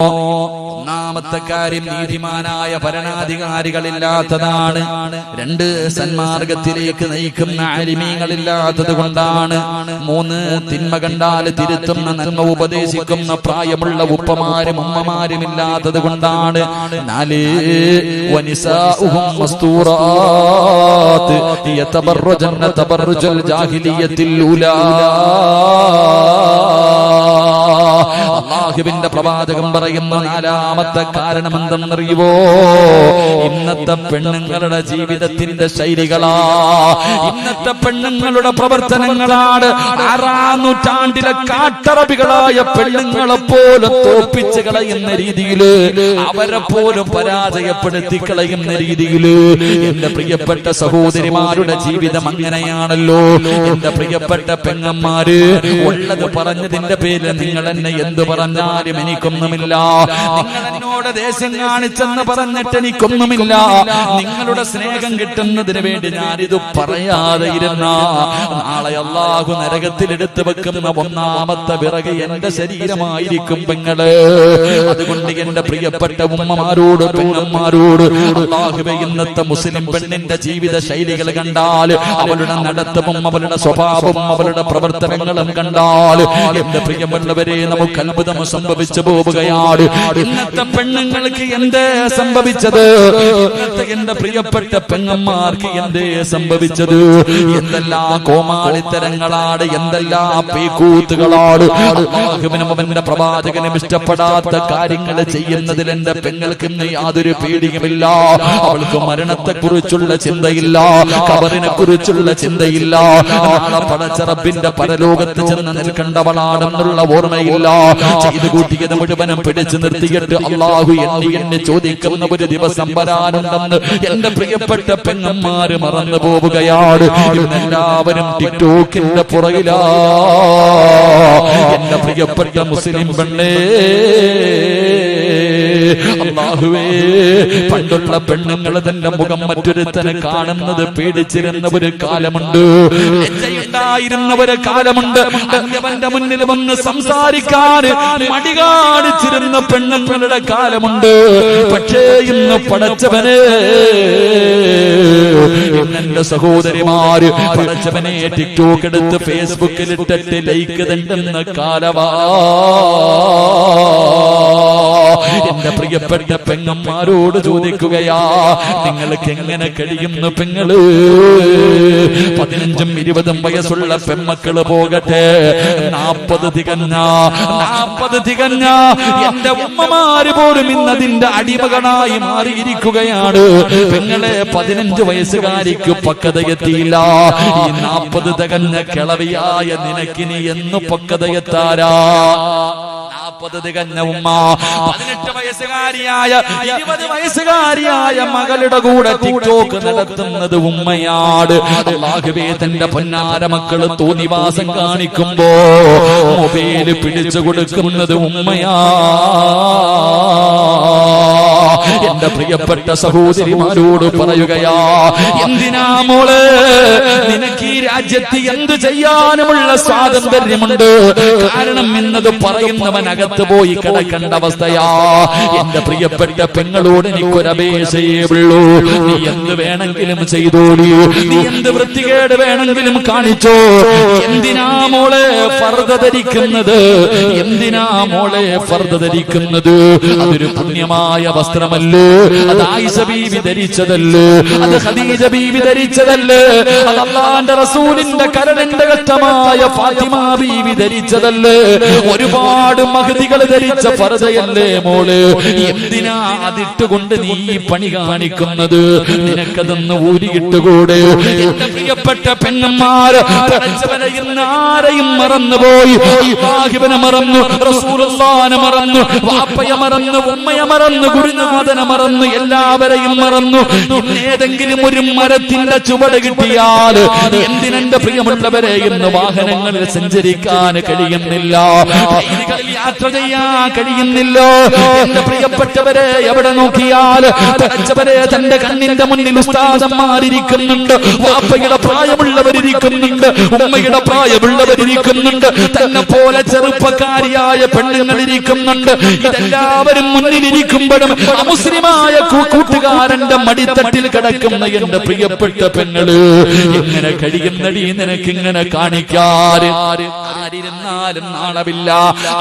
ഒന്നാമത്തെ കാര്യം നീതിമാനായ ഭരണാധികാരികളില്ലാത്തതാണ്. രണ്ട്, സന്മാർഗത്തിലേക്ക് നയിക്കുന്ന ആലിമീങ്ങളില്ലാത്തത് കൊണ്ടാണ്. മൂന്ന്, തിന്മ കണ്ടാൽ തിരുത്തുന്ന നന്മ ഉപദേശിക്കുന്ന പ്രായമുള്ള ഉപ്പമാരും ഉമ്മമാരും ഇല്ലാത്തത് കൊണ്ടാണ്. നാല്, വനിസാഉഹും മസ്തൂറാത്ത് യതബറജന തബറജൽ ജാഹിലിയത്തിൽ ഉലാ. അല്ലാഹുവിന്റെ പ്രവാചകൻ പറയുന്ന നാലാമത്തെ കാരണം എന്തെന്നറിയുവോ? ഇന്നത്തെ പെണ്ണുങ്ങളുടെ ജീവിതത്തിന്റെ ശൈലികളാ, ഇന്നത്തെ പെണ്ണുങ്ങളുടെ പ്രവർത്തനങ്ങളാണ്. 6-ാം നൂറ്റാണ്ടിലെ കാട്ടറബികളായ പെണ്ണുങ്ങളെ പോലും തോപ്പിച്ച് കളയുന്ന രീതിയില്, അവരെ പോലും പരാജയപ്പെടുത്തി കളയുന്ന രീതിയില് എന്റെ പ്രിയപ്പെട്ട സഹോദരിമാരുടെ ജീവിതം അങ്ങനെയാണല്ലോ. എന്റെ പ്രിയപ്പെട്ട പെങ്ങന്മാര്, ഉള്ളത് പറഞ്ഞതിന്റെ പേരിൽ നിങ്ങൾ എന്നെ എന്ത് പറഞ്ഞാലും എനിക്കൊന്നുമില്ല. നിങ്ങൾ എന്നോട് ദേഷ്യം കാണിച്ചെന്ന് പറഞ്ഞിട്ട് എനിക്കൊന്നുമില്ല. നിങ്ങളുടെ സ്നേഹം കിട്ടുന്നതിന് വേണ്ടി ഞാനിത് പറയാതെ ഇരുന്ന നാളെ അല്ലാഹു നരകത്തിൽ എടുത്തു വെക്കുന്ന ഒന്നാമത്തെ വിറക് എന്റെ ശരീരമായിരിക്കും പെങ്ങള്. അതുകൊണ്ട് എന്റെ പ്രിയപ്പെട്ട ഉമ്മമാരോട് പെങ്ങന്മാരോട്, അല്ലാഹുവേ, ഇന്നത്തെ മുസ്ലിം പെണ്ണിന്റെ ജീവിത ശൈലികൾ കണ്ടാൽ, അവളുടെ നടത്തവും അവളുടെ സ്വഭാവവും അവളുടെ പ്രവർത്തനങ്ങളും കണ്ടാൽ എന്റെ പ്രിയമുള്ളവരെ നമുക്ക് അത്ഭുതം സംഭവിച്ചു പോവുകയാണ്. ഇന്നത്തെ പെണ്ണുങ്ങൾക്ക് എന്തേ സംഭവിച്ചത്? ഇന്നത്തെ എന്റെ പ്രിയപ്പെട്ട പെങ്ങന്മാർക്ക് എന്തേ സംഭവിച്ചത്? എന്തെല്ലാം കോമാളിത്തരങ്ങളാണ്, എന്തെല്ലാം പേക്കൂത്തുകളാണ്. അല്ലാഹുവിനും അവന്റെ പ്രവാചകനും ഇഷ്ടപ്പെടാത്ത കാര്യങ്ങൾ ചെയ്യുന്നതിൽ എന്റെ പെങ്ങൾക്ക് യാതൊരു പേടിയുമില്ല. അവൾക്ക് മരണത്തെ കുറിച്ചുള്ള ചിന്തയില്ല, ഖബറിനെ കുറിച്ചുള്ള ചിന്തയില്ല, നാളെ പടച്ച റബ്ബിന്റെ പരലോകത്ത് ചെന്ന് നിൽക്കേണ്ടവളാണെന്നുള്ള ഓർമ്മയില്ല. ചെയ്തു കൂട്ടിയത് മുഴുവനും പിടിച്ചു നിർത്തിയിട്ട് അല്ലാഹു എന്നെ ചോദിക്കുന്ന ഒരു ദിവസം വരാനുണ്ടെന്ന് എന്റെ പ്രിയപ്പെട്ട പെങ്ങന്മാര് മറന്നു പോവുകയാണ്. എല്ലാവരും ടിക്ടോക്കിന്റെ പുറകിലാ. എന്റെ പ്രിയപ്പെട്ട മുസ്ലിം പെണ്ണേ, അല്ലാഹുവേ, പണ്ടുള്ള പെണ്ണുങ്ങൾ തന്റെ മുഖം മറ്റൊരുത്തനെ കാണുന്നത് പേടിച്ചിരുന്ന ഒരു കാലമുണ്ട്, ലജ്ജയുണ്ടായിരുന്ന ഒരു കാലമുണ്ട്. അവന്റെ മുന്നിൽ വന്ന് സംസാരിക്കാൻ മടി കാണിച്ചിരുന്ന പെണ്ണുങ്ങളുടെ കാലമുണ്ട്. പക്ഷേ ഇന്ന് പടച്ചവനെ, എന്റെ സഹോദരിമാര് പടച്ചവനെ ടിക്ടോക്ക് എടുത്ത് ഫേസ്ബുക്കിൽ ഇട്ടിട്ട് ലൈക്ക് തണ്ടുന്ന കാലവാ. എന്റെ പ്രിയപ്പെട്ട പെങ്ങന്മാരോട് ചോദിക്കുകയാ, നിങ്ങൾക്ക് എങ്ങനെ കഴിയുന്നു പെങ്ങള്? 15ഉം 20ഉം വയസ്സുള്ള പെമ്മക്കള് പോകട്ടെ, 40 തികഞ്ഞ എന്റെ ഉമ്മമാര് പോലും ഇന്നതിന്റെ അടിമകളായി മാറിയിരിക്കുകയാണ്. പെങ്ങളെ, 15 വയസ്സുകാരിക്ക് പക്വതയെത്തിയില്ല. ഈ 40 തികഞ്ഞ കിളവിയായ നിനക്കിനി എന്ന് പക്വതയെത്താരാ? 40 തികഞ്ഞ ഉമ്മ 18 വയസ്സുകാരിയായ 20 വയസ്സുകാരിയായ മകളുടെ കൂടെ ടിക്ടോക്ക് നടത്തുന്നത് ഉമ്മയാണ്. അല്ലാഹുവേ, തന്റെ പൊന്നാര മക്കള് തോന്നിവാസം കാണിക്കുമ്പോ മൊബൈല് പിടിച്ചു കൊടുക്കുന്നത് ഉമ്മയാ. എന്റെ പ്രിയപ്പെട്ട സഹോദരിമാരോട് പറയുകയാ, എന്തിനാ മോള്, നിനക്ക് ഈ രാജ്യത്ത് എന്ത് ചെയ്യാനുമുള്ള സ്വാതന്ത്ര്യമുണ്ട്. കാരണം എന്നത് പറയുന്നവൻ അകത്ത് പോയി കിടക്കേണ്ട അവസ്ഥയാ. എന്റെ പ്രിയപ്പെട്ട പെങ്ങളോട് എനിക്കൊരപേക്ഷയേ ഉള്ളൂ, നീ എന്ത് വേണമെങ്കിലും ചെയ്തോളൂ, നീ എന്ത് വൃത്തികേട് വേണമെങ്കിലും കാണിച്ചോ. എന്തിനാ മോളെ ഫർദ ധരിക്കുന്നത്? എന്തിനാ മോളെ ഫർദ ധരിക്കുന്നത്? അതൊരു പുണ്യമായ വസ്ത്രമല്ലേ? അത് ആയിഷ ബീവി ധരിച്ചതല്ലേ? അത് ഖദീജ ബീവി ധരിച്ചതല്ലേ? അത് അല്ലാഹുവിന്റെ റസൂലിന്റെ കരളിന്റെ ഘട്ടമായ ഫാത്തിമ ബീവി ധരിച്ചതല്ലേ? ഒരുപാട് മഹദികൾ ധരിച്ച ഫർദയല്ലേ മോള്? എന്തിനാ അതിട്ടുകൊണ്ട് നീ പണി കാണിക്കുന്നത്? നിനക്കതൊന്ന് ഊരിയിട്ടുകൂടെ? എന്റെ പ്രിയപ്പെട്ട പെണ്ണന്മാർ, ആരെയും മറന്നുപോയി. അല്ലാഹുവിനെ മറന്നു, റസൂലുള്ളാഹിനെ മറന്നു, വാപ്പയെ മറന്നു, ഉമ്മയെ മറന്നു, ഗുരുനാഥനെ മറന്നു, എല്ലാവരെയും മറന്നു. ഏതെങ്കിലും ഒരു മരത്തിന്റെ ചുവട് കിട്ടിയാൽ എന്തിനെന്റെ പ്രിയമുള്ളവരെ ഇന്ന് വാഹനങ്ങളിൽ സഞ്ചരിക്കാൻ കഴിയുന്നില്ല, ട്രെയിനുകളിൽ യാത്ര ചെയ്യാൻ കഴിയുന്നില്ല. എന്റെ പ്രിയപ്പെട്ടവരെ എവിടെ നോക്കിയാൽ പഠിച്ചവരെ തന്റെ കണ്ണിന്റെ മുന്നിൽ ഉസ്താദന്മാരിയ്ക്കുന്നുണ്ട്, വാപ്പയുടെ പ്രായമുള്ളവരിയ്ക്കുന്നുണ്ട്, ഉമ്മയുടെ പ്രായമുള്ളവരിയ്ക്കുന്നുണ്ട്, തന്നെ പോലെ ചെറുപ്പക്കാരിയായ പെണ്ണുങ്ങളിരിക്കുന്നുണ്ട്. ഇതെല്ലാവരും മുന്നിലിരിക്കുമ്പോഴും മുസ്ലിമായ കൂട്ടുകാരന്റെ മടിത്തട്ടിൽ കിടക്കുന്ന എന്റെ പ്രിയപ്പെട്ട പെങ്ങള് എങ്ങനെ കഴിയുന്നടി നിനക്കിങ്ങനെ കാണിക്കാറ്? ആരിരുന്നാലും നാണമില്ല.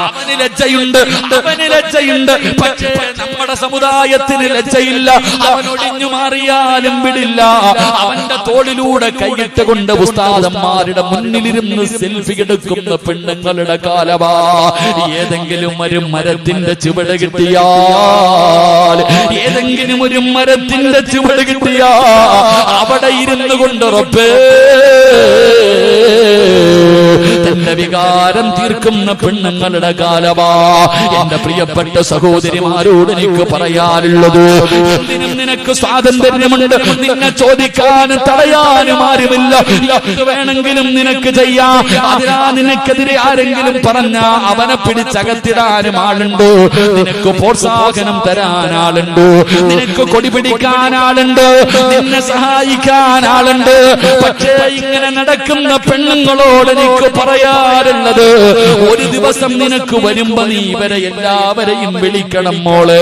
അവന് ലജ്ജയുണ്ട്, അവന് ലജ്ജയുണ്ട്. പക്ഷേ നമ്മുടെ സമുദായത്തിന് ലജ്ജയില്ല. അവൻ ഒടിഞ്ഞു മാറിയാലും വിടില്ല. അവന്റെ തോളിലൂടെ കൈയിട്ട് കൊണ്ട് ഉസ്താദന്മാരുടെ മുന്നിലിരുന്ന് സെൽഫി എടുക്കുന്ന പെണ്ണുങ്ങളുടെ കാലമാ. ഏതെങ്കിലും ഒരു മരത്തിന്റെ ചുവട് കിട്ടിയാൽ, ഏതെങ്കിലും ഒരു മരത്തിന്റെ ചുവട് കിട്ടിയാ അവിടെ ഇരുന്നു കൊണ്ട് റബ്ബേ തന്റെ വികാരം തീർക്കുന്ന പെണ്ണുങ്ങളുടെ കാലമാ. എന്റെ പ്രിയപ്പെട്ട സഹോദരിമാരോട് എനിക്ക് പറയാനുള്ളത്, എന്തിനും നിനക്ക് സ്വാതന്ത്ര്യമുണ്ട്. നിന്നെ ചോദിക്കാനും തടയാനും ആരുമില്ല. എന്ത് വേണമെങ്കിലും നിനക്ക് ചെയ്യാം. അതിനാ നിനക്കെതിരെ ആരെങ്കിലും പറഞ്ഞ അവനെ പിടിച്ചകത്തിടാനും ആളുണ്ട്. നിനക്ക് പ്രോത്സാഹനം തരാൻ ആളുണ്ട്, നിനക്ക് കൊടി പിടിക്കാൻ ആളുണ്ട്, നിന്നെ സഹായിക്കാൻ ആളുണ്ട്. പക്ഷേ ഇങ്ങനെ നടക്കുന്ന പെണ്ണുങ്ങളോട് എനിക്ക് പറയാറുള്ളത്, ഒരു ദിവസം നിനക്ക് വരുമ്പോ നീ ഇവരെ എല്ലാവരെയും വിളിക്കണം മോള്.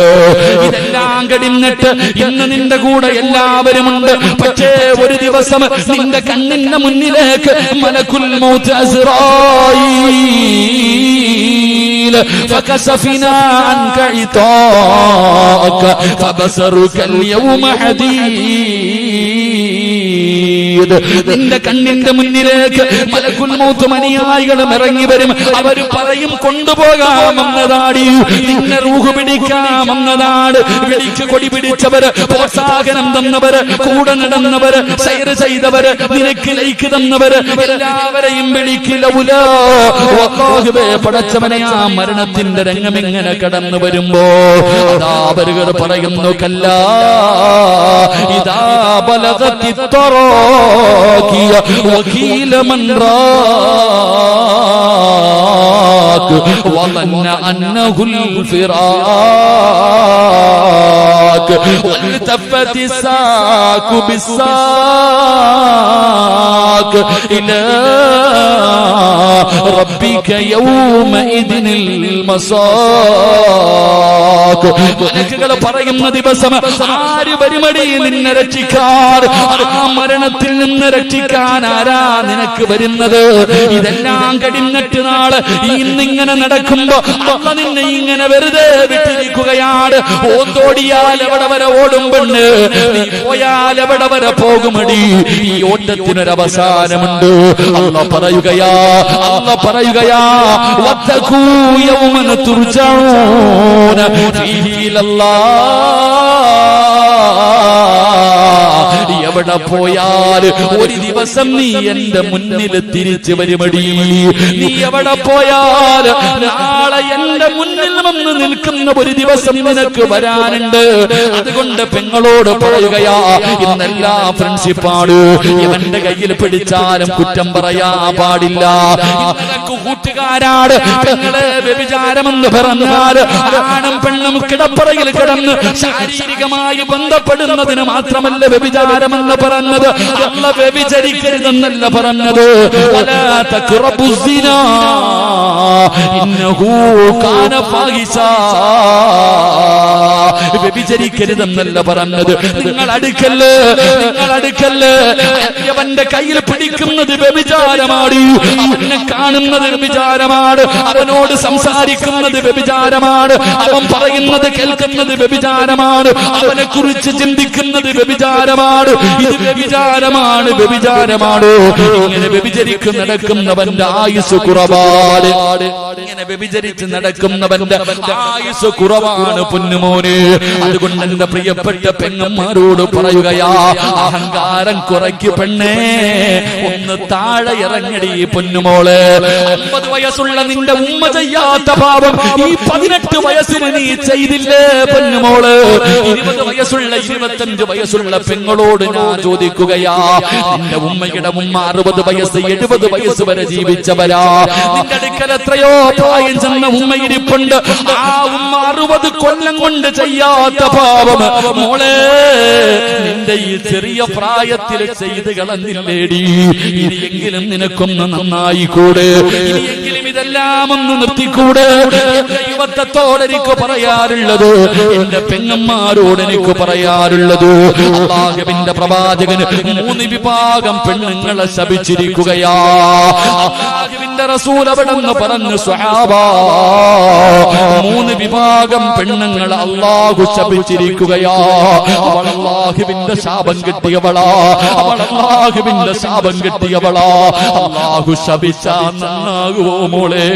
ഇതെല്ലാം കഴിഞ്ഞിട്ട് ഇന്ന് നിന്റെ കൂടെ എല്ലാവരും ഉണ്ട്. പക്ഷേ ഒരു ദിവസം നിന്റെ കണ്ണിന്റെ മുന്നിലേക്ക് മലക്കുൽ മൗത്ത് അസ്റായീൽ ഫകശഫിനാ അൻക ഇതാക ഫബസറുക അൽയൗമ ഹദീദ്. നിന്റെ കണ്ണിന്റെ മുന്നിലേക്ക് മലക്കുൽ മൗത്ത് അനുയായികളും ഇറങ്ങി വരും. അവര് പറയും കൊണ്ടുപോകാമെന്നതാടി, നിന്നെ റൂഹ് പിടിക്കാമെന്നതാണ്. വിളിക്ക് കൊടി പിടിച്ചവര്, പ്രോത്സാഹനം തന്നവര്, കൂടെ നടന്നവര്, സൈർ ചെയ്തവര്, നിനക്ക് ലൈക്ക് തന്നവര് എല്ലാവരെയും വിളിക്കില്ല. പടച്ചവനെ ആ മരണത്തിന്റെ രംഗം ഇങ്ങനെ കടന്നു വരുമ്പോ അതാ അവരുകൾ പറയുന്നു, കല്ലാ ഇദാ ബലഗത്തി തറാഖിയ വഖീല മൻ റാഖ് വظن أنه الفراق والتفت الساق بالساق إلى ربك يومئذ المساق. മലക്കുകൾ പറയുന്ന ദിവസം ആര് വരുമടി നിന്നെ രക്ഷിക്കാൻ? ആ മരണത്തിൽ നിന്ന് രക്ഷിക്കാൻ ആരാ നിനക്ക് വരുന്നത്? ഇതെല്ലാം കഴിഞ്ഞിട്ട് നാളെ ഇന്നിങ്ങനെ നടക്കുമ്പോ അള്ള നിന്നെ ഇങ്ങനെ വെറുതെ വിട്ടിരിക്കുകയാണ്. ഓന്തോടിയാൽ എവിടെ വരെ ഓടും പെണ്ണ്, നീ പോയാൽ എവിടെ വരെ പോകുമടി? ഈ ഓട്ടത്തിനൊരവസാനമുണ്ട്. അള്ള പറയുകയാ, അള്ള പറയുകയാ, വത്തഖൂ യൗമൻ തുർജഊന ഫീഹി ഇലല്ലാഹ്. എവിടെ പോയാൽ ഒരു ദിവസം നീ എന്റെ മുന്നിൽ തിരിച്ചു വരുമടി. നീ എവിടെ പോയാൽ നാളെ എന്റെ മുന്നിൽ വന്ന് നിൽക്കുന്ന ഒരു ദിവസം നിനക്ക് വരാനുണ്ട്. അതുകൊണ്ട് പെങ്ങളോട് പറയുകയാ, ഇന്നെല്ലാ ഫ്രണ്ട്ഷിപ്പാണ്. ഇവന്റെ കയ്യിൽ പിടിച്ചാലും കുറ്റം പറയാ പാടില്ല. ഇന്നലക്ക് കൂട്ടുകാരാട് പെങ്ങളെ വ്യഭിചാരമെന്ന് പറഞ്ഞാൽ ആണും പെണ്ണും കിടപ്പറയിൽ കിടന്ന് ശാരീരികമായി ബന്ധപ്പെടുന്നതിന് മാത്രമല്ല വ്യഭിചാരമെന്ന് പറഞ്ഞത്. അല്ല വ്യഭിചരിക്കരുതെന്നല്ല പറഞ്ഞത്. വലാ തഖറബുസ്സിനാ ഇന്നഹു കാന ഫാഹിശാ. വ്യഭിചരിക്കരുതെന്നല്ല പറഞ്ഞത്. നിങ്ങൾ അടുക്കല്ലേ, നിങ്ങൾ അടുക്കല്ലേ. അവന്റെ കയ്യിൽ പിടിക്കുന്നത് വ്യഭിചാരമാണ്. അവനെ കാണുന്നത് വ്യഭിചാരമാണ്. അവനോട് സംസാരിക്കുന്നത് വ്യഭിചാരമാണ്. അവൻ പറയുന്നത് കേൾക്കുന്നത് വ്യഭിചാരമാണ്. അവനെ കുറിച്ച് ചിന്തിക്കുന്നത് വ്യഭിചാരമാണ്. ഇത് വ്യഭിചാരമാണ്, വ്യഭിചാരമാണ്. ഇങ്ങനെ വ്യഭിചരിക്ക് നടക്കുന്നവന്റെ ആയുസ് കുറവാണ്. ഇങ്ങനെ വ്യഭിചരിച്ച് നടക്കുന്നവന്റെ ആയുസ് കുറവാണ് പൊന്നുമോനെ. അതുകൊണ്ട് അതുകൊണ്ട് എന്റെ പ്രിയപ്പെട്ട പെങ്ങന്മാരോട് പറയുകയാ, അഹങ്കാരം കുറയ്ക്ക് പെണ്ണേ, ഒന്ന് താഴെ ഇറങ്ങടി പൊന്നുമോള്. 50 വയസ്സുള്ള നിന്റെ ഉമ്മ ചെയ്യാത്ത പാപം ഈ 18 വയസ്സിന് നീ ചെയ്തില്ലേ പൊന്നുമോള്? 20 വയസ്സുള്ള 25 വയസ്സുള്ള പെങ്ങളോട് ഞാൻ ചോദിക്കുകയാ, നിന്റെ ഉമ്മയുടെ ഉമ്മ 60 വയസ്സ് 70 വയസ്സ് വരെ ജീവിച്ചവരാ. നിന്റെ അടുക്കൽ എത്രയോ പ്രായം ചെന്ന ഉമ്മ ഇരിപ്പുണ്ട്. ആ ഉമ്മ 60 കൊല്ലം കൊണ്ട് ചെയ്യാത്ത പാപം മോളെ നിന്റെ ഈ ചെറിയ പ്രായത്തിൽ ചെയ്ത് കളഞ്ഞില്ലേടി. ഇനിയെങ്കിലും നിനക്കൊന്ന് നന്നായിക്കൂടെ? ഇനിയെങ്കിലും ഇതെല്ലാം ഒന്ന് നിർത്തിക്കൂടെ? യുവത്വത്തോട് എനിക്ക് പറയാറുള്ളത്, എന്റെ പെങ്ങന്മാരോട് എനിക്ക് പറയാറുള്ളത്, അല്ലാഹുവിന്റെ പ്രവാചകന് 3 വിഭാഗം പെണ്ണുങ്ങളെ ശപിച്ചിരിക്കുകയാ. അല്ലാഹുവിന്റെ റസൂൽ അവിടെന്ന് പറഞ്ഞു, സ്വഹാബാ 3 വിഭാഗം പെണ്ണുങ്ങളെ അല്ലാഹു ശപിച്ചിരിക്കുകയാ. അവൾ അല്ലാഹുവിന്റെ ശാപം കിട്ടിയവളാ, അവൾ അല്ലാഹുവിന്റെ ശാപം കിട്ടിയവളാ. അല്ലാഹു ശപിച്ചാ നന്നാകുവോ മോളെ?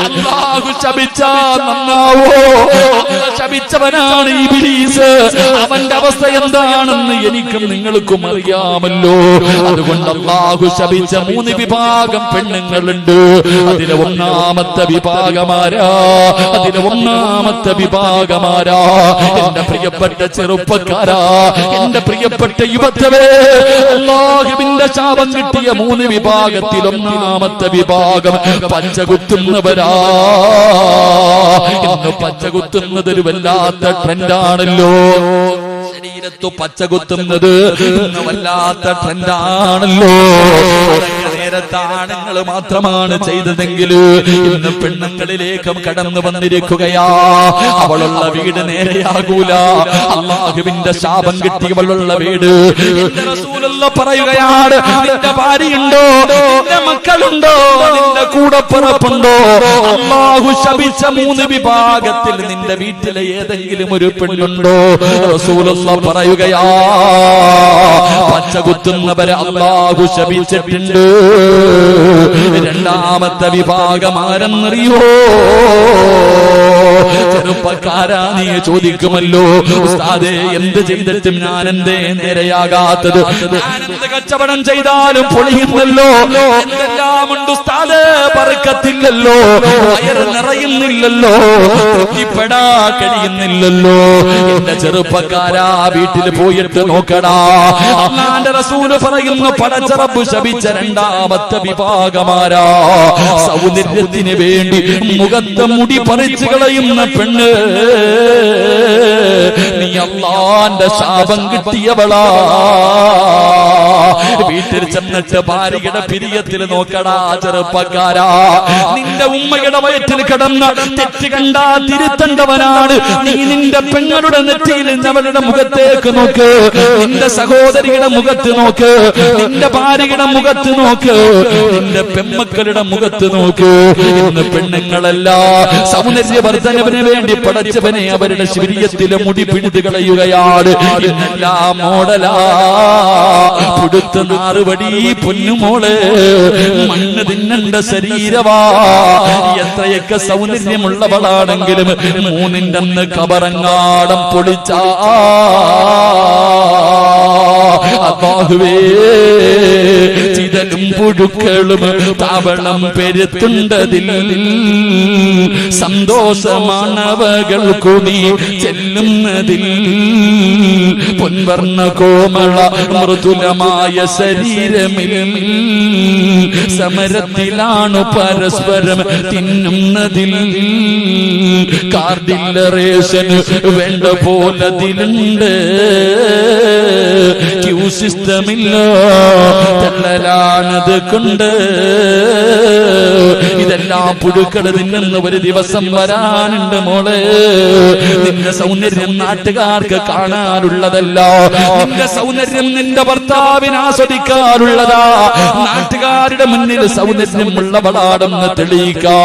അല്ലാഹു ശപിച്ചാ നന്നാവോ? ശപിച്ചവനാണ് ഇബ്ലീസ്. അവന്റെ അവസ്ഥ എന്താണെന്ന് എനിക്കും നിങ്ങൾക്കും അറിയാമല്ലോ. അതുകൊണ്ട് അല്ലാഹു ശപിച്ച 3 വിഭാഗം പെണ്ണുങ്ങളുണ്ട്. അതിലെ ഒന്നാമത്തെ വിഭാഗമാരാ? എന്റെ പ്രിയപ്പെട്ട ചെറുപ്പക്കാരാ, എന്റെ പ്രിയപ്പെട്ട യുവത്വേ, അല്ലാഹുവിന്റെ ശാപം കിട്ടിയ 3 വിഭാഗത്തിൽ ഒന്നാമത്തെ വിഭാഗം പച്ചകുത്തുന്നവരാ. ഇന്ന് പച്ചകുത്തുന്നത് ഒരു വല്ലാത്ത ട്രെൻഡാണല്ലോ. ശരീരത്തു പച്ചകുത്തുന്നത് ഇന്ന് വല്ലാത്ത ട്രെൻഡാണല്ലോ. നേരത്തെ ആണുങ്ങൾ മാത്രമാണ് ചെയ്തതെങ്കിൽ ഇന്ന് പെണ്ണുങ്ങളിലേക്കും കടന്നു വന്നിരിക്കുകയാ. അവളുള്ള വീട് നേരെയാകൂല. അല്ലാഹുവിന്റെ ശാപം കിട്ടിയവളുള്ള വീട്. റസൂലുള്ള പറയുകയാണ്, നിന്റെ ഭാര്യയുണ്ടോ, നിന്റെ മക്കളുണ്ടോ, നിന്റെ കൂടപ്പിറപ്പുണ്ടോ, അല്ലാഹു ശപിച്ച 3 വിഭാഗത്തിൽ നിന്റെ വീട്ടിലെ ഏതെങ്കിലും ഒരു പെണ്ണുണ്ടോ? റസൂലുള്ള പറയുകയാ, പച്ചകുത്തുന്നവരെ അല്ലാഹു ശപിച്ചിട്ടുണ്ട്. രണ്ടാമത്തെ വിഭാഗം ആരെന്നറിയോ? ചെറുപ്പക്കാരാ, നീ ചോദിക്കുമല്ലോ, ഉസ്താദേ എന്ത് ചെയ്തിട്ടും ഞാൻ എന്തേ നേരെയാകാത്തത്? ഞാൻ എന്ത് കച്ചവടം ചെയ്താലും പൊളിയുന്നല്ലോ, എന്തെല്ലാം ഉണ്ട് ഉസ്താദേ, പറക്കത്തില്ലല്ലോ, വയറ് നിറയുന്നില്ലല്ലോ, തൃപ്തിപ്പെടാ കഴിയുന്നില്ലല്ലോ. എന്റെ ചെറുപ്പക്കാരാ, വീട്ടിൽ പോയിട്ട് നോക്കടാ. അല്ലാഹുവിന്റെ റസൂല് പറയുന്നു, പടച്ച റബ്ബ് ശപിച്ച രണ്ടാമത്തെ വിഭാഗമാരാ? സൗന്ദര്യത്തിന് വേണ്ടി മുഖത്തെ മുടി പറിച്ചു കളയുന്ന പെണ്ണ്. നീ അല്ലാഹുവിന്റെ ശാപം കിട്ടിയവളാ. വീട്ടിൽ ചെന്നിട്ട് ഭാര്യയുടെ പിരിയത്തിൽ നോക്കടാ ചെറുപ്പക്കാരാ. നിന്റെ ഉമ്മയുടെ വയറ്റിൽ കിടന്ന തെറ്റ് കണ്ടാ തിരുത്തേണ്ടവനാണ് നീ. നിന്റെ പെങ്ങളുടെ നെറ്റിയിൽ അവളുടെ മുഖത്തേക്ക് നോക്ക്, നിന്റെ സഹോദരിയുടെ മുഖത്ത് നോക്ക്, നിന്റെ ഭാര്യയുടെ മുഖത്ത് നോക്ക്, നിന്റെ പെമ്മക്കളുടെ മുഖത്ത് നോക്ക്. ഇന്ന് പെണ്ണുങ്ങളല്ല സൗന്ദര്യവർദ്ധനവിന് വേണ്ടി പടച്ചവനെ അവരുടെ ശരീരത്തിലെ മുടി പിടിത് കളയുകയാണ്. ഇന്നെല്ലാം മോഡലാ, പുടുത്ത നാറുപടി പൊന്നുമോള്, മണ്ണ് തിന്നണ്ട ശരീരവാ. എത്രയൊക്കെ സൗന്ദര്യമുള്ളവളാണെങ്കിലും 3ന്റെ അന്ന് കബറങ്ങാടം പൊളിച്ചാ അല്ലാഹുവേ, ചിതലും പുഴുക്കളും താവളം പെരുത്തുണ്ടതിൽ സന്തോഷമാണവകൾക്കു നീ ചെല്ലുന്നതിൽ. പൊൻവർണ്ണ കോമള മൃദുലമായ ശരീരമിൽ സമരത്തിലാണു പരസ്പരം തിന്നുന്നതിൽ. കാർഡില്ലറേഷന് വേണ്ട പോലതിലുണ്ട്, ക്യൂ സിസ്റ്റമില്ല, തള്ളലാണത് കൊണ്ട്. ഇതെല്ലാം പുഴുക്കൾ തിന്നുന്ന ഒരു ദിവസം വരാനുണ്ട് മോളെ. നിന്റെ സൗന്ദര്യം നാട്ടുകാർക്ക് കാണാനുള്ളതല്ല, നിന്റെ സൗന്ദര്യം നിന്റെ ഭർത്താവിന് ആസ്വദിക്കാനുള്ളതാ. നാട്ടുകാരുടെ മുന്നിൽ സൗന്ദര്യമുള്ളവളാണെന്ന് തെളിയിക്കാ.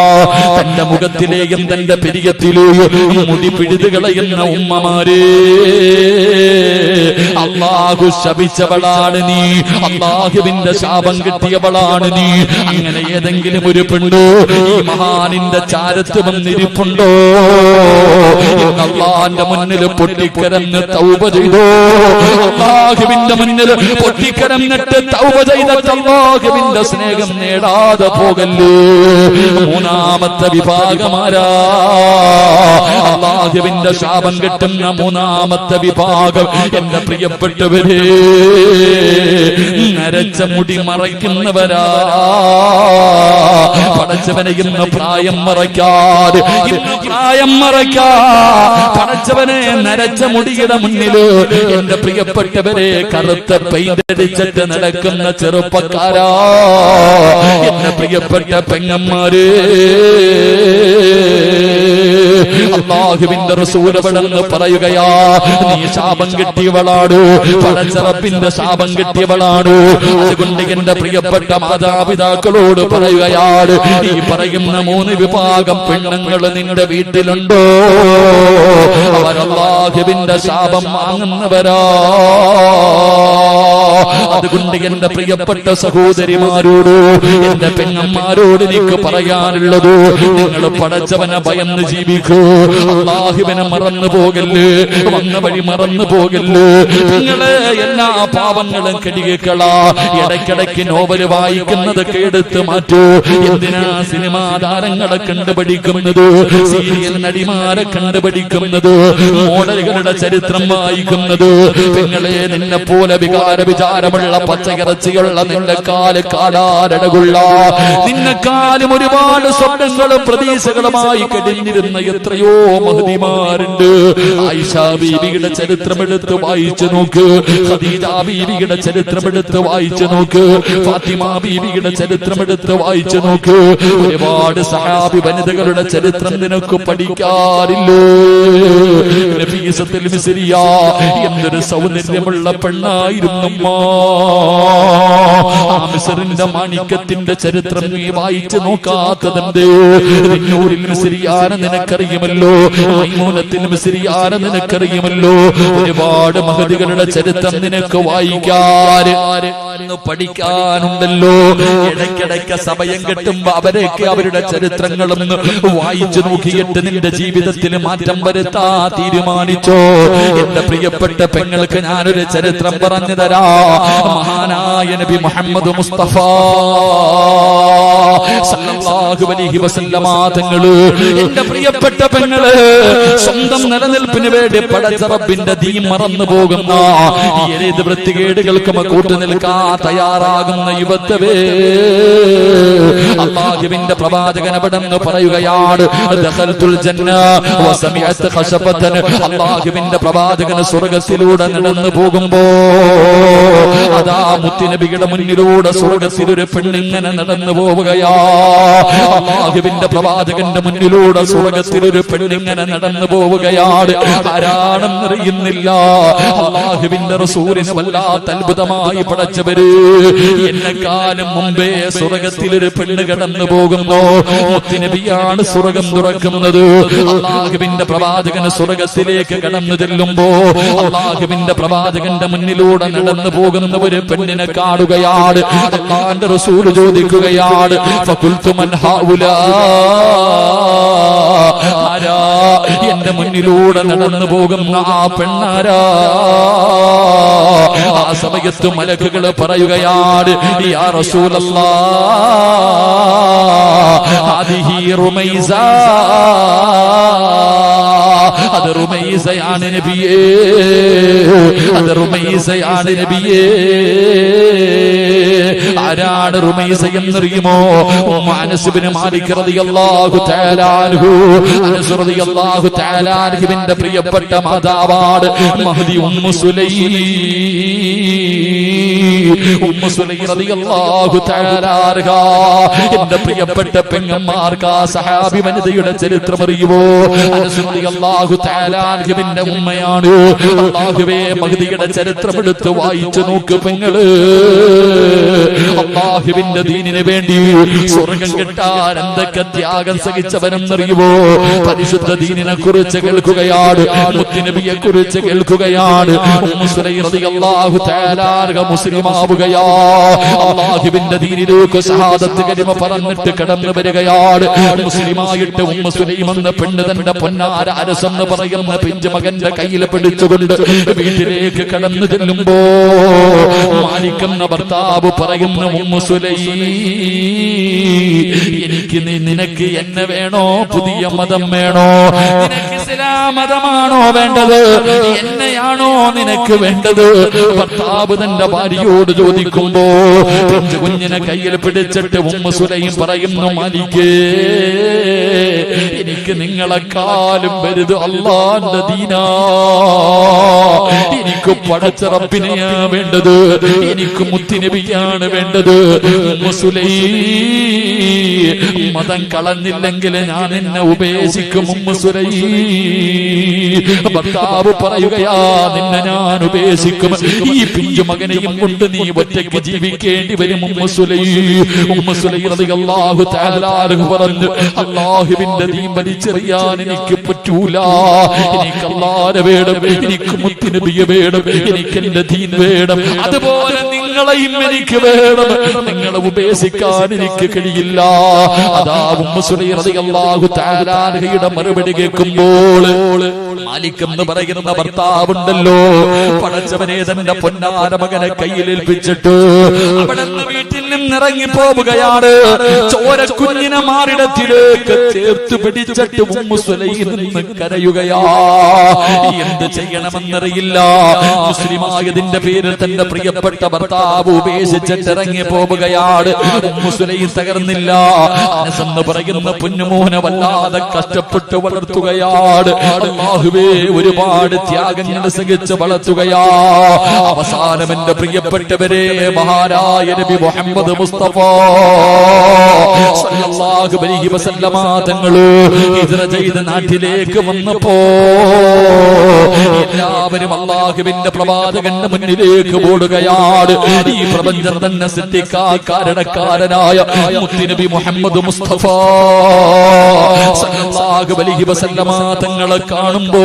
തന്റെ മുഖത്തിലെയും തന്റെ പെരിയത്തിലെയും മുടി പിഴുതു കളയുന്ന ഉമ്മമാരെ, അല്ലാഹു ശപിച്ചവളാണ് നീ, അല്ലാഹുവിന്റെ ശാപം കിട്ടിയവളാണ് നീ. അങ്ങനെ ഏതെങ്കിലും ഒരു പെണ്ണു ഈ മഹാനിന്റെ ചാരത്ത് വന്നിരിപ്പുണ്ടോ? അള്ളാന്റെ മുന്നിൽ പൊട്ടിക്കരഞ്ഞ് തൗബ ചെയ്തോ, അള്ളാഹുവിന്റെ മുന്നിൽ പൊട്ടിക്കരഞ്ഞിട്ട് തൗബ ചെയ്തിട്ട് അള്ളാഹുവിന്റെ സ്നേഹം നേടാതെ പോകല്ലേ. മൂന്നാമത്തെ വിഭാഗമാരാ? അള്ളാഹുവിന്റെ ശാപം കിട്ടുന്ന മൂന്നാമത്തെ വിഭാഗം എന്റെ പ്രിയപ്പെട്ടവരെ, നരച്ച മുടി മറയ്ക്കുന്നവരാ. പടച്ചവനെ ഇന്ന് പ്രായം മറയ്ക്കാതെ, ഇന്ന് പ്രായം മറയ്ക്കാ പടച്ചവനെ നരച്ച മുടിയുടെ മുന്നില് എന്റെ പ്രിയപ്പെട്ടവരെ കറുത്ത പെയിന്റടിച്ചിട്ട് നടക്കുന്ന ചെറുപ്പക്കാരാ, എന്റെ പ്രിയപ്പെട്ട പെങ്ങന്മാര്, അല്ലാഹുവിന്റെ റസൂൽ അവിടെന്ന് പറയുകയാ, നീ ശാപം കിട്ടിയവളാണ്, പടച്ചറപ്പിന്റെ ശാപം കിട്ടിയവളാണ്. അതുകൊണ്ട് എന്റെ പ്രിയപ്പെട്ട മാതാപിതാക്കളോട് പറയുകയാണ്, ഈ പറയുന്ന മൂന്ന് വിഭാഗം പെണ്ണുങ്ങൾ നിങ്ങളുടെ വീട്ടിലുണ്ടോ? അവർ അല്ലാഹുവിന്റെ ശാപം വാങ്ങുന്നവരാ. അതുകൊണ്ട് എന്റെ പ്രിയപ്പെട്ട സഹോദരിമാരോട്, എന്റെ പെങ്ങന്മാരോട് എനിക്ക് പറയാനുള്ളത്, നിങ്ങൾ പടച്ചവനെ ഭയന്ന് ജീവിക്കൂ, അല്ലാഹുവിനെ മറന്നു പോകല്ലേ, വന്ന വഴി മറന്നു പോകല്ലേ. നിങ്ങളെ എല്ലാ പാവങ്ങളും കെടികളാ. ഇടയ്ക്കിടയ്ക്ക് നോവല് വായിക്കുന്നതൊക്കെ എടുത്ത് മാറ്റൂ. എന്തിനാ സിനിമാ താരങ്ങളെ കണ്ടുപിടിക്കുന്നത്, സീരിയൽ നടിമാരെ കണ്ടുപിടിക്കുന്നത്, മോഡലുകളുടെ ചരിത്രം വായിക്കുന്നത്? നിങ്ങളെ നിന്നെ പോലെ വികാര വിചാരമുള്ള പച്ചയിറച്ചിയുള്ള നിന്റെ കാല് കാലാരടകുള്ള നിന്നെക്കാലും ഒരുപാട് സ്വപ്നങ്ങളും പ്രതീക്ഷകളുമായി കഴിഞ്ഞിരുന്ന എത്രയോ മഹദിമാരുണ്ട്. ആയിഷ ബീവിയുടെ ചരിത്രമെടുത്ത് വായിച്ചു നോക്ക്, ഖദീജ ബീവിയുടെ ചരിത്രമെടുത്ത് വായിച്ചു നോക്ക്, ഫാത്തിമ ബീവിയുടെ ചരിത്രമെടുത്ത് വായിച്ചു നോക്ക്. ഒരുപാട് സഹാബി വനിതകളുടെ ചരിത്രം നിനക്ക് പഠിക്കാറില്ലേ? നഫീസത്തുൽ മിസ്രിയ എന്തൊരു സൗന്ദര്യമുള്ള പെണ്ണായിരുന്നു. ആ മിസ്റിന്റെ മാണിക്യത്തിന്റെ ചരിത്രം നീ വായിച്ചു നോക്കാത്തതുണ്ട്. നൂറിൽ മിസ്രിയാന നിനക്കറിയുമല്ലോ, മൈമൂനത്തിൽ മിസ്രിയാന നിനക്കറിയുമല്ലോ. ഒരുപാട് മഹദികളുടെ ചരിത്രം നിനക്ക് വായിക്കാൻ പഠിക്കാനുണ്ടല്ലോ. ഇടയ്ക്കിടയ്ക്ക് സമയം കിട്ടുമ്പോ അവരൊക്കെ അവരുടെ ചരിത്രങ്ങളും വായിച്ചു നോക്കിയിട്ട് നിന്റെ ജീവിതത്തിൽ മാറ്റം വരുത്താ തീരുമാനിച്ചോ? എന്റെ പ്രിയപ്പെട്ട പെങ്ങൾക്ക് ഞാനൊരു ചരിത്രം പറഞ്ഞു തരാ. മഹാനായ നബി മുഹമ്മദ് മുസ്തഫ സല്ലല്ലാഹു അലൈഹി വസല്ലമ തങ്ങള്, എന്റെ പ്രിയപ്പെട്ട പെങ്ങള്, സ്വന്തം നിലനിൽപ്പിന് വേണ്ടി പടച്ച റബ്ബിന്റെ ദീൻ മറന്നു പോകുന്ന ഏത് വൃത്തികേടുകൾക്കും കൂട്ടുനിൽക്കാൻ തയ്യാറാകുന്ന യുവത്വേ, അല്ലാഹുവിന്റെ പ്രവാചകൻ അവിടെന്ന് പറയുകയാണ്, ദഖൽതുൽ ജന്ന വസമിഅത് ഖശബതൻ. അല്ലാഹുവിന്റെ പ്രവാചകൻ സ്വർഗ്ഗത്തിലൂടെ നടന്നു പോകുമ്പോ അതാ മുത്തുനബിയുടെ മുന്നിലൂടെ സ്വർഗ്ഗത്തിൽ ഒരു പെണ്ണിങ്ങനെ നടന്നു പോവുകയാ. അല്ലാഹുവിന്റെ പ്രവാചകന്റെ മുന്നിലൂടെ സ്വർഗ്ഗത്തിൽ ഒരു പെണ്ണിങ്ങനെ നടന്നു പോവുകയാണ്. ആരാണെന്നറിയുന്നില്ല. അല്ലാഹുവിന്റെ റസൂലിനെ വല്ലാത്ത അത്ഭുതമായി പടച്ചവര്, എന്നെക്കാലം മുമ്പേ സ്വർഗ്ഗത്തിൽ ഒരു പെണ്ണ് കടന്നു പോകുന്നു. മുത്തുനബിയാണ് സ്വർഗ്ഗം തുറക്കുന്നത്. അല്ലാഹുവിന്റെ പ്രവാചകന് സ്വർഗ്ഗത്തിലേക്ക് കടന്നു ചെല്ലുമ്പോ അല്ലാഹുവിന്റെ പ്രവാചകന്റെ മുന്നിലൂടെ നടന്നു പോകുന്ന ഒരു പെണ്ണിനെ കാണുകയാണ്. അല്ലാഹുവിന്റെ റസൂൽ ചോദിക്കുകയാണ്, ഫഖുൽതു മൻ ഹൗലാ, ആരാ എന്റെ മുന്നിലൂടെ നടന്നു പോകുന്ന ആ പെണ്ണാരാ? ആ സമയത്ത് മലക്കുകൾ പറയുകയാണ്, യാ റസൂലല്ലാഹ് ഹാദിഹി റുമൈസ, അത് റുമൈസയാണ് നബിയേ, അത് റുമൈസയാണ് നബിയേ. ആരാണ് റുമൈസ എന്നറിയുമോ? അനസ് ഇബ്നു മാലിക് റളിയല്ലാഹു തആല അൻഹു, അനസ് റളിയല്ലാഹു തആല അൻഹുവിന്റെ പ്രിയപ്പെട്ട മാതാവാണ് Mahdi Ummu Sulaim. Ummu Sulaim റളിയല്ലാഹു തആല അൻഹ, എന്റെ പ്രിയപ്പെട്ട പെങ്ങന്മാർക്ക് ആ സഹാബി വനിതയുടെ ചരിത്രം അറിയുമോ? അനസ് റളിയല്ലാഹു തആല അൻഹുവിന്റെ ഉമ്മയാണ്. അല്ലാഹുവേ, മഹദിയുടെ ചരിത്രം എടുത്ത് വായിച്ചു നോക്ക് പെങ്ങള്. അല്ലാഹുവിന്റെ ദീനിന് വേണ്ടി സ്വർഗം കിട്ടാൻ എന്തൊക്കെ ത്യാഗം സഹിച്ചവനെന്നറിയുമോ? പരിശുദ്ധ ദീനിനെ കുറിച്ച് കേൾക്കുകയാണ്, മുത്തുനബിയെ കുറിച്ച് കേൾക്കുകയാണ്. ഉമ്മു സുലൈം റളിയല്ലാഹു തആല മുസ്ലിമാവുകയാ. അല്ലാഹുവിന്റെ ദീനിലേക്ക് ഷഹാദത്ത് കലിമ പറഞ്ഞിട്ട് കടന്നു വരികയാണ്. മുസ്ലിമായിട്ട് ഉമ്മു സുലൈം എന്ന പെണ്ണ് തന്റെ പൊന്നാര അരസെന്ന് പറയുന്ന പിഞ്ചു മകന്റെ കയ്യിൽ പിടിച്ചുകൊണ്ട് വീട്ടിലേക്ക് കടന്നു ചെല്ലുമ്പോ മാലിക് എന്ന ഭർത്താവ് പറയുന്ന ഉമ്മു സുലൈം, എനിക്ക് നിനക്ക് എന്നെ വേണോ, പുതിയ മതം വേണോ? നിനക്ക് ഇസ്ലാം മതമാണോ വേണ്ടത്, എന്നെയാണോ നിനക്ക് വേണ്ടത്? ഭർത്താവ് തന്റെ ഭാര്യയോട് ചോദിക്കുമ്പോ കുഞ്ഞിനെ കയ്യിൽ പിടിച്ചിട്ട് ഉമ്മു സുലൈം പറയുന്നു, മാലിക്കേ, എനിക്ക് നിങ്ങളെക്കാളും വലുത് അല്ലാഹുവിന്റെ ദീനാ. എനിക്ക് പടച്ച റബ്ബിനെയാ വേണ്ടത്, എനിക്ക് മുത്തുനബിയാണ് വേണ്ടത്. ഉമ്മു സുലൈം, മതം കളഞ്ഞില്ലെങ്കിൽ ഞാൻ എന്നെ ഉപേക്ഷിക്കും. ഉമ്മു സുലൈം, ഭർത്താവ് പറയുകയാ, നിന്നെ ഞാൻ ഉപേക്ഷിക്കും, ഈ പിഞ്ചു മകനെയും കൊണ്ട് നീ ഒറ്റയ്ക്ക് ജീവിക്കേണ്ടി വരും. ഉമ്മു സുലൈം റളിയല്ലാഹു തആല പറഞ്ഞു, അല്ലാഹുവിന്റെ ദീൻ വലിച്ചെറിയാൻ എനിക്ക് പറ്റൂല. എനിക്ക് അല്ലാഹുവിനെ വേണം, എനിക്ക് മുത്തുനബിയെ വേണം, എനിക്ക് എന്റെ ദീൻ വേണം. അതുപോലെ നിങ്ങളെയും എനിക്ക് വേണം. നിങ്ങളെ ഉപേക്ഷിക്കാൻ എനിക്ക് കഴിയില്ല. അതാ ഉമ്മു സുലൈം റളിയല്ലാഹു തആല അൻഹയുടെ മറുപടി കേൾക്കുമ്പോൾ മാലിക് എന്ന് പറയുന്ന ഭർത്താവുണ്ടല്ലോ, പടച്ചവനെ തന്റെ പൊന്നാര മകനെ കയ്യിലേൽപ്പിച്ചിട്ട് അവിടെ വീട്ടിൽ നിന്നിറങ്ങി പോവുകയാണ്. ചോര കുഞ്ഞിനെ മാറിടത്തിലേക്ക് ചേർത്ത് പിടിച്ചിട്ട് ഉമ്മു സുലൈം നിന്ന് കരയുകയാ. എന്ത് ചെയ്യണമെന്നറിയില്ല. മുസ്ലിമായതിന്റെ പേരിൽ തന്റെ പ്രിയപ്പെട്ട ഭർത്താവ് ഉപേക്ഷിച്ചിട്ട് ഇറങ്ങി പോവുകയാണ്. Ummu Sulaim തകർന്നില്ല. അനസ് എന്ന് പറയുന്ന പൊന്നുമോനെ വല്ലാതെ കഷ്ടപ്പെട്ട് വളർത്തുകയാണ്. അല്ലാഹുവേ, ഒരുപാട് ത്യാഗങ്ങൾ സഹിച്ച് വളർത്തുകയാ. അവസാനം എന്റെ പ്രിയപ്പെട്ടവരെ, മഹാനായ നബി മുഹമ്മദ് മുസ്തഫ സല്ലല്ലാഹു അലൈഹി വസല്ലമ തങ്ങള് ഹിജ്റ ചെയ്ത നാട്ടിലേക്ക് വന്നപ്പോ എല്ലാവരും അല്ലാഹുവിന്റെ പ്രവാചകന്റെ മുന്നിലേക്ക് ഓടുകയാണ്. ഈ പ്രപഞ്ചം തന്നെ സൃഷ്ടിക്കാൻ കാരണക്കാരനായ മുത്തുനബി മുഹമ്മദ് മുസ്തഫ സല്ലല്ലാഹു അലൈഹി വസല്ലമ തങ്ങളെ കാണുമ്പോ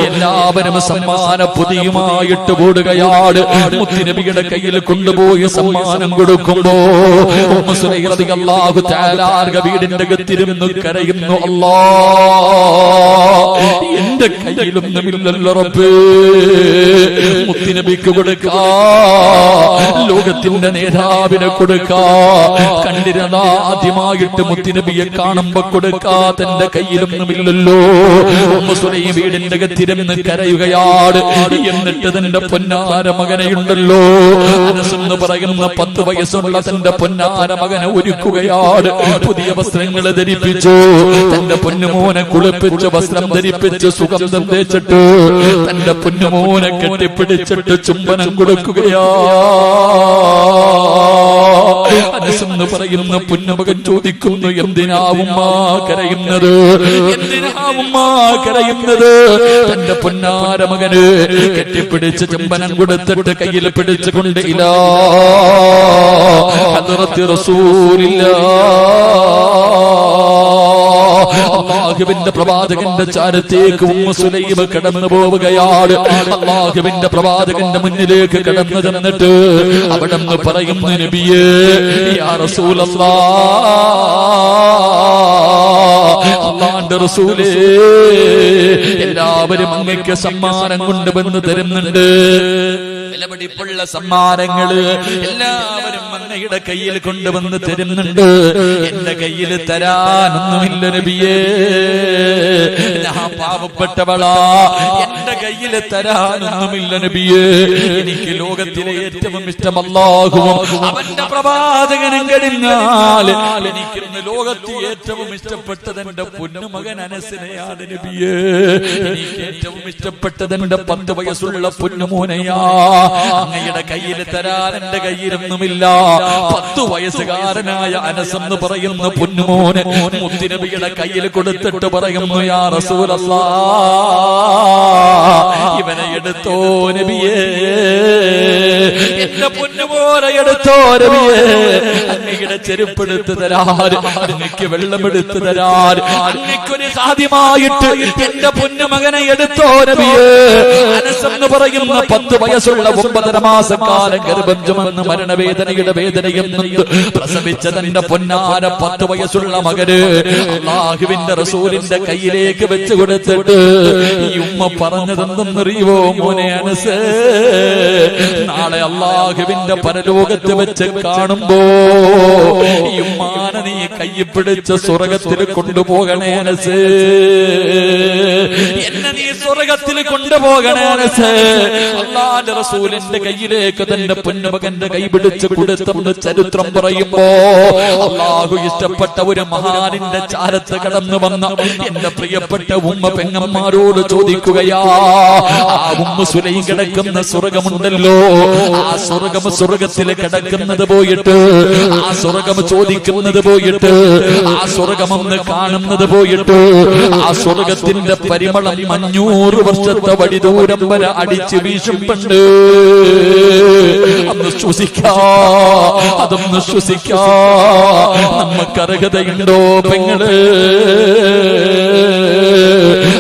എല്ലാവരും സമ്മാന പൊതിയുമായിട്ട് ഓടുകയാണ്. മുത്തുനബിയുടെ കയ്യിൽ കൊണ്ടുപോയി സമ്മാനം കൊടുക്കുമ്പോ ഉമ്മു സുലൈം റളിയല്ലാഹു തആല വീടിന്റെ അകത്തിരുന്ന് കരയുന്നു, അല്ലാഹ്, എന്റെ കയ്യിലൊന്നുമില്ലല്ലോ റബ്ബേ, മുത്തുനബിക്ക് കൊടുക്കാ, ലോകത്തിന്റെ നേതാവിനെ കൊടുക്കാ, കണ്ടിരുന്ന ആദ്യമായിട്ട് മുത്തുനബിയെ കാണുമ്പോ കൊടുക്കാ, തന്റെ കയ്യിലൊന്നുമില്ലല്ലോ. ഉമ്മു സുലൈം വീടിന്റെ അകത്തിരുന്ന് കരയുകയാണ്. എന്നിട്ട് തന്റെ പൊന്നാര മകനെയുണ്ടല്ലോ, അനസ് എന്ന് പറയുന്ന 10 വയസ്സുള്ള തന്റെ പൊന്നാര മകനെ ഒരുക്കുകയാണ്. പുതിയ വസ്ത്രങ്ങൾ ധരിപ്പിച്ചു, തന്റെ പൊന്നുമോനെ കുളിപ്പിച്ച് വസ്ത്രം ധരിപ്പിച്ച് സുഗന്ധം തേച്ചിട്ട് തന്റെ പൊന്നുമോനെ കെട്ടിപ്പിടിച്ചിട്ട് ചുംബനം കൊടുക്കുകയാ. അനസ് എന്ന് പറയുന്ന പൊന്നുമകൻ ചോദിക്കുന്നു, എന്തിനാ ഉമ്മ കരയുന്നത്, എന്തിനാ ഉമ്മ കരയുന്നത്? തന്റെ പൊന്നാര മകന് കെട്ടിപ്പിടിച്ച് ചുംബനം കൊടുത്തിട്ട് കയ്യിൽ പിടിച്ചുകൊണ്ട് ഇലാ ഹദ്റത്തി റസൂലില്ലാഹ്, അല്ലാഹുവിന്റെ പ്രവാചകന്റെ ചാരത്തേക്ക് ഉമ്മു സുലൈം കടന്നു പോവുകയാണ്. അല്ലാഹുവിന്റെ പ്രവാചകന്റെ മുന്നിലേക്ക് കടന്നു ചെന്നിട്ട് അവിടെ നിന്ന് പറയുന്നു, നബിയേ, യാ റസൂലല്ലാഹ്, അല്ലാഹുവിന്റെ റസൂലേ, എല്ലാവരും അങ്ങേക്ക് സമ്മാനം കൊണ്ടുവന്ന് തരുന്നുണ്ട്, വിലപിടിപ്പുള്ള സമ്മാനങ്ങള് എല്ലാവരും അങ്ങയുടെ കയ്യിൽ കൊണ്ടുവന്ന് തരുന്നുണ്ട്. എന്റെ കയ്യിൽ തരാനൊന്നുമില്ല നബിയേ, ഞാൻ പാവപ്പെട്ടവളാ, എന്റെ കയ്യിൽ തരാനൊന്നുമില്ല നബിയേ. എനിക്ക് ലോകത്തിലെ ഏറ്റവും ഇഷ്ടം അല്ലാഹുവും അവന്റെ പ്രവാചകനും കഴിഞ്ഞാൽ എനിക്കിന്ന് ലോകത്തിൽ ഏറ്റവും ഇഷ്ടപ്പെട്ടത് എന്റെ പൊന്നുമകൻ അനസിനെയാണ് നബിയേ. എനിക്ക് ഏറ്റവും ഇഷ്ടപ്പെട്ടത് എന്റെ 10 വയസ്സുള്ള പൊന്നുമോനെയാ. അങ്ങയുടെ കയ്യിൽ തരാൻ എന്റെ കയ്യിലൊന്നുമില്ല. 10 വയസ്സുകാരനായ അനസ് എന്ന് പറയുന്ന പൊന്നുമോന് മുത്തുനബിയുടെ കയ്യിൽ കൊടുത്തിട്ട് പറയുന്നു, യാ റസൂലല്ലാഹ്, ഇവനെ എടുത്തോ നബിയേ, എന്റെ പൊന്നുമോനെ എടുത്തോ നബിയേ, അങ്ങയുടെ ചെരുപ്പെടുത്ത് തരാൻ, അങ്ങക്ക് വെള്ളമെടുത്ത് തരാൻ, അങ്ങക്കൊരു സാധ്യമായിട്ട് എന്റെ പൊന്നുമകനെ എടുത്തോ നബിയേ. അനസ് എന്ന് പറയുന്ന 10 വയസ്സുള്ള 9.5 മാസക്കാലം ഗർഭം ചുമന്ന് മരണവേദനയുടെ വേദനയും പ്രസവിച്ച തന്റെ പൊന്നാന 10 വയസ്സുള്ള മകന് അല്ലാഹുവിന്റെ റസൂലിന്റെ കയ്യിലേക്ക് വെച്ച് കൊടുത്തിട്ട് ഈ ഉമ്മ പറഞ്ഞതെന്തെന്നറിയുവോ മോനെ അനസ്, നാളെ അല്ലാഹുവിന്റെ പരലോകത്ത് വെച്ച് കാണുമ്പോ ഈ ഉമ്മാനെ നീ കയ്യിൽ പിടിച്ച് സ്വർഗത്തിൽ കൊണ്ടുപോകണേ അനസ്, എന്നെ നീ സ്വർഗത്തിൽ കൊണ്ടുപോകണേ അനസ്. അല്ലാഹുവിന്റെ റസൂലിന്റെ കയ്യിലേക്ക് തന്റെ പൊന്നുമകന്റെ കൈ പിടിച്ച് കൊടുത്തെന്ന് ചരിത്രം പറയുമ്പോ അല്ലാഹു ഇഷ്ടപ്പെട്ട ഒരു മഹാനിന്റെ ചാരത്ത് കടന്നു വന്ന എന്റെ പ്രിയപ്പെട്ട ഉമ്മ പെങ്ങന്മാരോട് ചോദിക്കുകയാ, ആ ഉമ്മ സുലൈം കിടക്കുന്ന സ്വർഗമുണ്ടല്ലോ, ആ സ്വർഗത്തിൽ കിടക്കുന്നത് പോയിട്ട്, ആ സ്വർഗം ചോദിക്കുന്നത് പോയിട്ട്, ആ സ്വർഗമെന്ന് കാണുന്നത് പോയിട്ട്, ആ സ്വർഗത്തിന്റെ പരിമളം 500 വർഷത്തെ വടിദൂരം വരെ അടിച്ച് വീശുമ്പണ്ട്. അന്ന് ശ്വസിക്കാ, അതൊന്ന് ശ്വസിക്കാ നമുക്ക് അർഹതയുണ്ടോ പെങ്ങള്?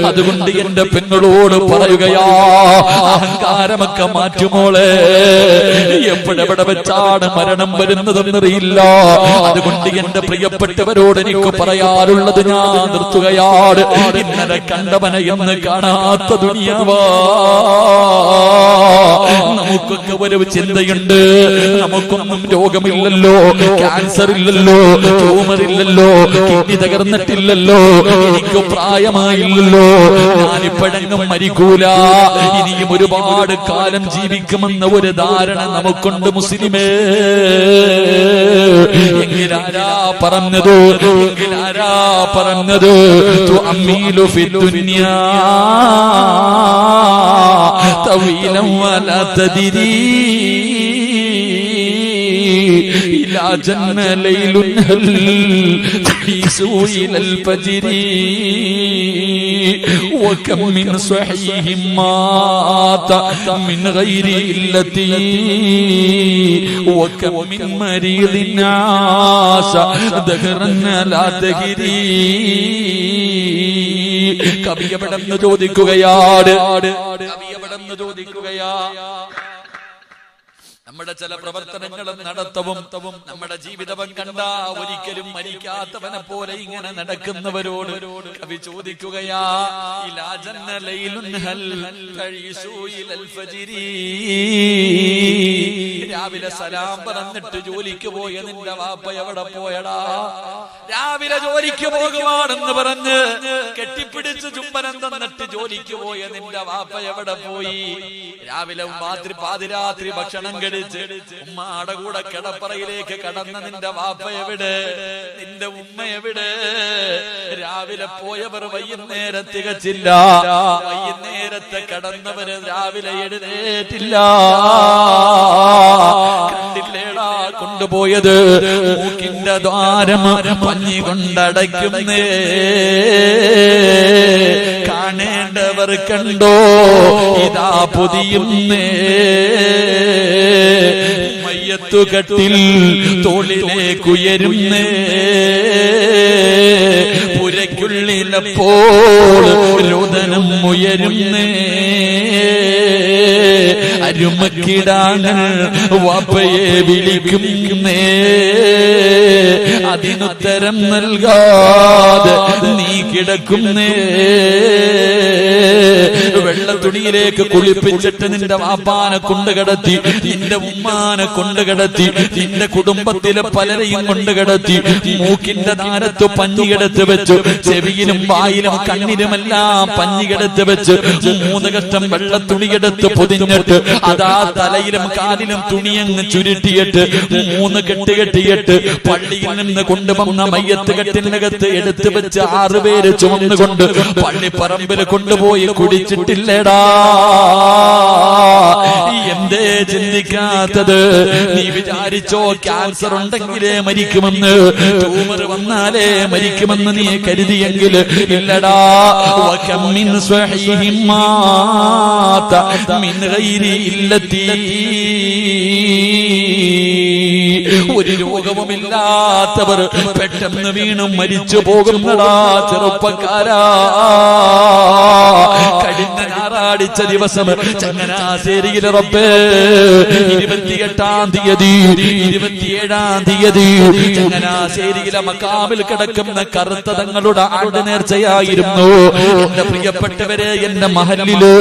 അതുകൊണ്ട് എന്റെ പെങ്ങളോട് പറയുകയാ, അഹങ്കാരമൊക്കെ മാറ്റുമോളെ, എപ്പോഴെവിടെ വെച്ചാണ് മരണം വരുന്നതെന്നറിയില്ല. അതുകൊണ്ട് എന്റെ പ്രിയപ്പെട്ടവരോട് എനിക്ക് പറയാറുള്ളത് ഞാൻ നിർത്തുകയാണ്. ഇന്നലെ കണ്ടവനെ എന്ന് കാണാത്ത ദുനിയാവാ. നമുക്കൊക്കെ ഒരു ചിന്തയുണ്ട്, നമുക്കൊന്നും രോഗമില്ലല്ലോ, ക്യാൻസർ ഇല്ലല്ലോ, ട്യൂമർ ഇല്ലല്ലോ, കിഡ്നി തകർന്നിട്ടില്ലല്ലോ, എനിക്ക് പ്രായമായില്ലല്ലോ, ഞാനിപ്പോഴെങ്ങും മരിക്കൂല, ഇനിയും ഒരുപാട് കാലം ജീവിക്കുമെന്ന ഒരു ധാരണ നമുക്കുണ്ട് മുസ്ലിമേ. എങ്കിലാരാ പറഞ്ഞത്, എങ്കിലാരാ പറഞ്ഞത്, തുഅമ്മീലു ഫിദ്ദുനിയാ തവീലൻ വലാ തദ്രീ إلى جنة ليل هل تحيسوا إلى الفجر وكم من صحيح مات من غير علة وكم من مريض عاش دهرا لا تهري. കവി എവിടെന്ന് ചോദിക്കുകയാണ്, കവി എവിടെന്ന് ചോദിക്കുകയാ. നമ്മുടെ ചില പ്രവർത്തനങ്ങളും നടത്തവും നമ്മുടെ ജീവിതവും കണ്ട ഒരിക്കലും മരിക്കാത്തവനെ പോലെ ഇങ്ങനെ നടക്കുന്നവരോട് കവി ചോദിക്കുകയാ, ഇലാ ജന്ന ലൈലുൻ ഹൽ തഈസു ഇലൽ ഫജ്രി. രാവിലെ സലാം പറഞ്ഞിട്ട് ജോലിക്ക് പോയ നിന്റെ വാപ്പ എവിടെ പോയടാ? രാവിലെ ജോലിക്ക് പോകുവാണെന്ന് പറഞ്ഞ് കെട്ടിപ്പിടിച്ച് ചുംബനം തന്നിട്ട് ജോലിക്ക് പോയ നിന്റെ വാപ്പ എവിടെ പോയി? രാവിലെ പാതിരാത്രി ഭക്ഷണം കഴിച്ച് ഉമ്മയുടെ കൂടെ കിടപ്പറയിലേക്ക് കടന്ന നിന്റെ വാപ്പ എവിടെ? നിന്റെ ഉമ്മ എവിടെ? രാവിലെ പോയവർ വൈകുന്നേരം തികച്ചില്ല, വൈകുന്നേരത്തെ കടന്നവര് രാവിലെ എഴുന്നേറ്റില്ല. കണ്ടില്ലേടാ കൊണ്ടുപോയത്? മൂക്കിന്റെ ദ്വാരം പഞ്ഞി കൊണ്ടടയ്ക്കുന്നേ, കാണേണ്ടവർ കണ്ടോ ഇതാ പൊതിയുന്നേ. മയ്യത്തുകട്ടിൽ തോളിലേക്കുയരുന്നേ, പുരയ്ക്കുള്ളിലപ്പോൾ രോദനം ഉയരുന്നേ. അരുമക്കിടാങ്ങൾ വാപ്പയെ വിളിക്കുന്നേ, അതിനുത്തരം നൽകാതെ നീ കിടക്കുന്നേ. വെള്ള തുണിയിലേക്ക് കുളിപ്പിച്ചിട്ട് നിന്റെ വാപ്പാനെ കൊണ്ടുകിടത്തി, നിന്റെ ഉമ്മാനെ കൊണ്ടുകിടത്തി, നിന്റെ കുടുംബത്തിലെ പലരെയും കൊണ്ടുകിടത്തി. മൂക്കിന്റെ താരത്ത് പഞ്ഞികിടത്ത് വെച്ചു, ചെവിയിലും വായിലും കണ്ണിലുമെല്ലാം പഞ്ഞികിടത്ത് വെച്ച് 3 കഷ്ടം വെള്ള തുണിയെടുത്ത് പൊതിഞ്ഞിട്ട് അതാ തലയിലും കാലിലും തുണിയങ്ങ് ചുരുട്ടിയിട്ട് 3 കെട്ട് കെട്ടിയിട്ട് പള്ളിയിൽ നിന്ന് കൊണ്ടുവന്ന മയ്യത്ത് കെട്ടിനകത്ത് എടുത്തു വെച്ച് 6 പേര് ചുമന്നുകൊണ്ട് പള്ളിപ്പറമ്പിൽ കൊണ്ടുപോയി കുടിച്ചിട്ടില്ല. ചെയ്തില്ലടാ. എന്തേ ചിന്തിക്കാത്തത്? നീ വിചാരിച്ചോ ക്യാൻസർ ഉണ്ടെങ്കിലേ മരിക്കുമെന്ന്, ട്യൂമർ വന്നാലേ മരിക്കുമെന്ന് നീ കരുതിയെങ്കിൽ ഇല്ലടാ. വകം മിൻ സ്വഹീഹിൻ മാത മിൻ ഗൈരി ഇല്ലത്തി, ഒരു രോഗവുമില്ലാത്തവർ പെട്ടെന്ന് വീണും മരിച്ചു പോകുന്നടാ ചെറുപ്പക്കാരാ. കഴിഞ്ഞ ഞായറാഴ്ച ദിവസം ചങ്ങനാശ്ശേരിയിലെ റബ്ബേ 28-ാം തീയതി 27-ാം തീയതി ചങ്ങനാശ്ശേരിയിലെ മക്കാമിൽ കിടക്കുന്ന കറുത്ത തങ്ങളുടെ ആണ്ട് നേർച്ചയായിരുന്നു. എന്റെ പ്രിയപ്പെട്ടവരെ, എന്റെ മഹല്ലില്,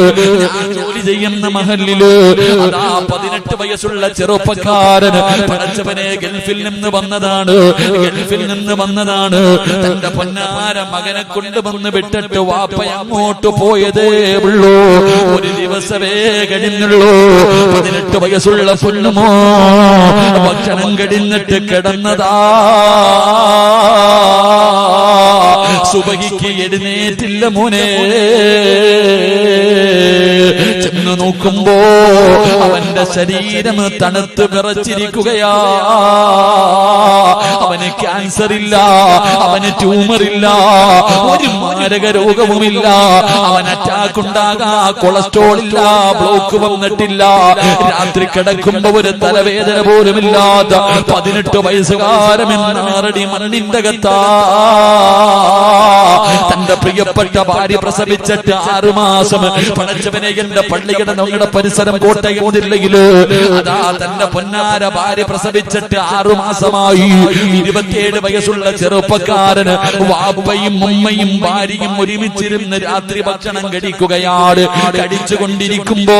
ഞാൻ ജോലി ചെയ്യുന്ന മഹല്ലില് അതാ 18 വയസ്സുള്ള ചെറുപ്പക്കാരൻ പടച്ചവനെ ഗൾഫിൽ നിന്ന് വന്നതാണ്. തന്റെ പൊന്നാര മകനെ കൊണ്ടുവന്ന് വിട്ടിട്ട് വാപ്പ അങ്ങോട്ട് പോയതേ ഉള്ളൂ. ഒരു ദിവസമേ കഴിഞ്ഞുള്ളൂ. 18 വയസ്സുള്ള പൊന്നുമോ ഭക്ഷണം കഴിഞ്ഞിട്ട് കിടന്നതാ. സുബഹിക്ക് എഴുന്നേറ്റില്ല മോനെ. ചെന്ന് നോക്കുമ്പോ അവന്റെ ശരീരം തണുത്ത് വിറച്ചിരിക്കുകയാ. അവന് ക്യാൻസർ ഇല്ല, അവന് ട്യൂമർ ഇല്ല, ഒരു മാരക രോഗവുമില്ല. അവൻ അറ്റാക്ക് ഉണ്ടാകാ, കൊളസ്ട്രോൾ ഇല്ല, ബ്ലോക്ക് വന്നിട്ടില്ല. രാത്രി കിടക്കുമ്പോ ഒരു തലവേദന പോലുമില്ലാത്ത 18 വയസ്സുകാരമെന്നാറടി മണ്ണിന്റെ അകത്താ. തന്റെ പ്രിയപ്പെട്ട ഭാര്യ പ്രസവിച്ചിട്ട് 6 മാസം. പടച്ചവനെ, എന്റെ പള്ളിയുടെ നമ്മുടെ പരിസരം കോട്ടയം ജില്ലയില് അതാ തന്റെ പൊന്നാര ഭാര്യ പ്രസവിച്ചിട്ട് 6 മാസമായി. 27 വയസ്സുള്ള ചെറുപ്പക്കാരന് വാപ്പയും ഉമ്മയും ഭാര്യയും ഒരുമിച്ചിരുന്ന് രാത്രി ഭക്ഷണം കഴിക്കുകയാണ്. കഴിച്ചുകൊണ്ടിരിക്കുമ്പോ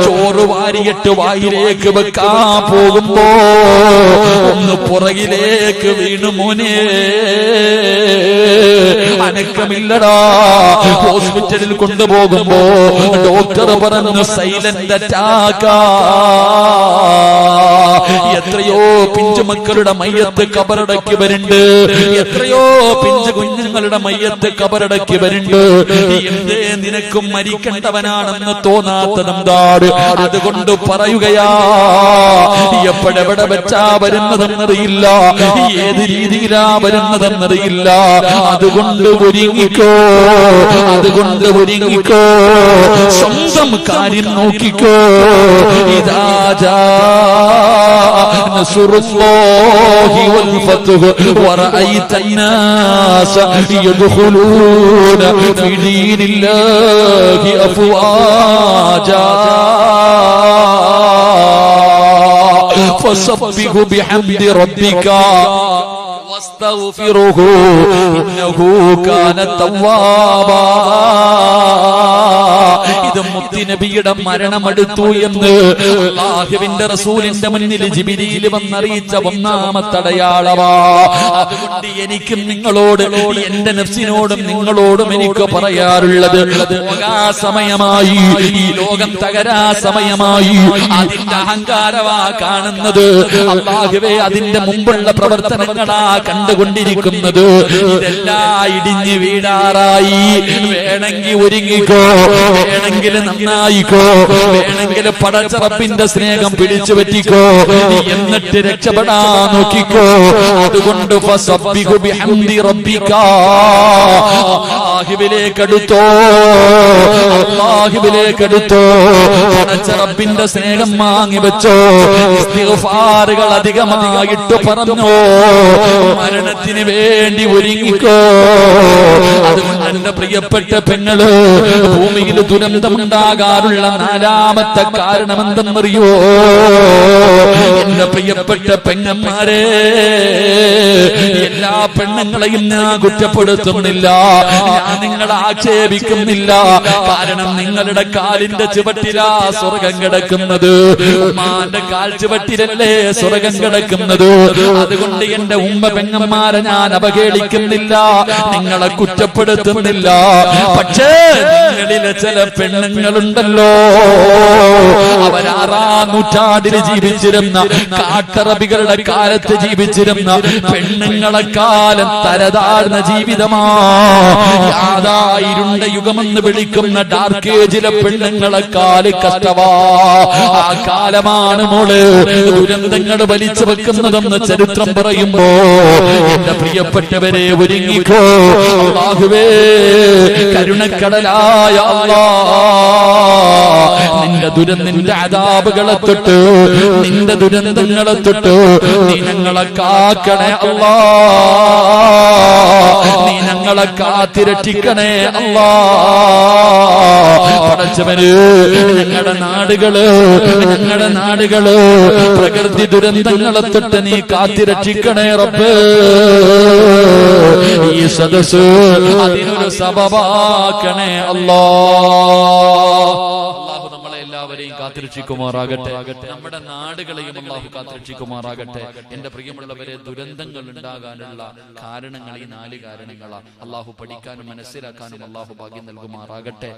ചോറ് വാരിയിട്ട് വായിലേക്ക് വെക്കാൻ പോകുമ്പോ ഒന്ന് പുറകിലേക്ക് വീണു മോനെ. അനക്കമില്ലടാ. ഹോസ്പിറ്റലിൽ കൊണ്ടുപോകുമ്പോ ഡോക്ടർ പറഞ്ഞു സൈലന്റ് അറ്റാക്കാ. എത്രയോ പിഞ്ചുമക്കളുടെ മയ്യത്ത് കബറടക്കി വരുന്നുണ്ട്. എത്രയോ പിഞ്ചു കുഞ്ഞുങ്ങളുടെ മയ്യത്ത് കബറടക്കി വരുന്നുണ്ട്. എന്തേ നിനക്കും മരിക്കേണ്ടവനാണെന്ന് തോന്നാത്തതെന്താണ്? അതുകൊണ്ട് പറയുകയാ, എപ്പോഴെവിടെ വെച്ചാ വരുന്നതെന്നറിയില്ല, ഏത് രീതിയിലാ വരുന്നതെന്നറിയില്ല. അതുകൊണ്ട് ഒരുങ്ങിക്കോ, സ്വന്തം കാര്യം നോക്കിക്കോ. ഇദാ ജാ നസ്റുല്ലാഹി വൽ ഫത്ഹ് വറഅയ്ത الناس يدخلون في دين الله أفواجا فسبح بحمد ربك واستغفره إنه كان توابا. ഇത് മുത്തുനബിയുടെ മരണമെടുത്തു എന്ന് അല്ലാഹുവിന്റെ റസൂലിന്റെ മുന്നിൽ ജിബ്രീൽ വന്നറിയിച്ച ഒന്നാമത്തെ അടയാളമാ. അതുകൊണ്ട് എനിക്കും നിങ്ങളോട്, എന്റെ നഫ്സിനോടും നിങ്ങളോടും എനിക്ക് പറയാറുള്ളത്, സമയമായി, ഈ ലോകം തകരാ സമയമായി. അതിന്റെ അഹങ്കാരമാ കാണുന്നത്. അല്ലാഹുവേ, അതിന്റെ മുമ്പുള്ള പ്രവർത്തനങ്ങളാ കണ്ടുകൊണ്ടിരിക്കുന്നത്. ഇതെല്ലാം ഇടിഞ്ഞു വീഴാറായി. വേണമെങ്കിൽ ഒരുങ്ങിക്കോ, വേണമെങ്കിൽ നന്നായിക്കോ, വേണമെങ്കിൽ പടച്ചറപ്പിന്റെ സ്നേഹം പിടിച്ചു പറ്റിക്കോ, എന്നിട്ട് രക്ഷപ്പെടാൻ നോക്കിക്കോ. അതുകൊണ്ട് ഫസബ്ബിഹു ബിഹംദി റബ്ബിക, അല്ലാഹുവിലേക്കടുത്തോ, അല്ലാഹുവിലേക്കടുത്തോ. പടച്ചറപ്പിന്റെ സ്നേഹം വാങ്ങി വെച്ചോ. ഇസ്തിഗ്ഫാറുകൾ അധികമായിട്ട് പറഞ്ഞോ. മരണത്തിന് വേണ്ടി ഒരുങ്ങിക്കോ. അതുകൊണ്ട് എന്റെ പ്രിയപ്പെട്ട പെങ്ങള്, ഭൂമിയിൽ ദുരന്തമുണ്ടാകാറുള്ള 4ാമത്തെ കാരണം എന്തെന്നറിയോ? എന്റെ പ്രിയപ്പെട്ട പെങ്ങന്മാരെ, എല്ലാ പെണ്ണുങ്ങളെയും ഞാൻ കുറ്റപ്പെടുത്തുന്നില്ല, ഞാൻ നിങ്ങളെ ആക്ഷേപിക്കുന്നില്ല. കാരണം നിങ്ങളുടെ കാലിന്റെ ചുവട്ടിലാ സ്വർഗം കിടക്കുന്നത്. ഉമ്മാന്റെ കാൽ ചുവട്ടിലല്ലേ സ്വർഗം കിടക്കുന്നത്. അതുകൊണ്ട് എന്റെ ഉമ്മ പെങ്ങന്മാരെ ഞാൻ അവഹേളിക്കുന്നില്ല, നിങ്ങളെ കുറ്റപ്പെടുത്തുന്നില്ല. പക്ഷേ ഞങ്ങളിലെ ചില പെണ്ണുങ്ങളുണ്ടല്ലോ, അവരാറാം നൂറ്റാണ്ടിൽ ജീവിച്ചിരുന്ന കാട്ടറബികളുടെ കാലത്ത് ജീവിച്ചിരുന്ന പെണ്ണുങ്ങളെക്കാലം തരതാഴ്ന്ന ജീവിതമാ. യാതായിരുണ്ട യുഗമെന്ന് വിളിക്കുന്ന ഡാർക്ക് ഏജിലെ പെണ്ണുങ്ങളെക്കാല് കഷ്ടവാ. ആ കാലമാണ് മോള് ദുരന്തങ്ങൾ വലിച്ചു വെക്കുന്നതെന്ന് ചരിത്രം പറയുമ്പോ എന്റെ പ്രിയപ്പെട്ടവരെ ഒരുങ്ങിക്കോ. അല്ലാഹുവേ, കരുണക്കടലായ അല്ലാഹ്, നിന്റെ അദാബുകളെ തൊട്ട്, നിന്റെ ദുരന്തങ്ങളെ തൊട്ട് നീ ഞങ്ങളെ കാക്കണേ അല്ലാഹ്, നീ ഞങ്ങളെ കാത്തിരക്ഷിക്കണേ അല്ലാഹ്. പടച്ചവന് ഞങ്ങളുടെ നാടുകള് പ്രകൃതി ദുരന്തങ്ങളെ തൊട്ട് നീ കാത്തിരക്ഷിക്കണേ റബ്ബേ. ഈ സദസ്സ് അതിനൊരു സബബാക്കണേ അല്ലാഹ്. എല്ലാവരെയും കാത്തിരക്ഷിക്കുമാറാകട്ടെ, നമ്മുടെ നാടുകളെയും അല്ലാഹു കാത്തിരക്ഷിക്കുമാറാകട്ടെ. എന്റെ പ്രിയമുള്ളവരെ, ദുരന്തങ്ങൾ ഉണ്ടാകാനുള്ള കാരണങ്ങൾ ഈ 4 കാരണങ്ങളാണ്. അല്ലാഹു പഠിക്കാനും മനസ്സിലാക്കാനും അല്ലാഹു ഭാഗ്യം നൽകുമാറാകട്ടെ.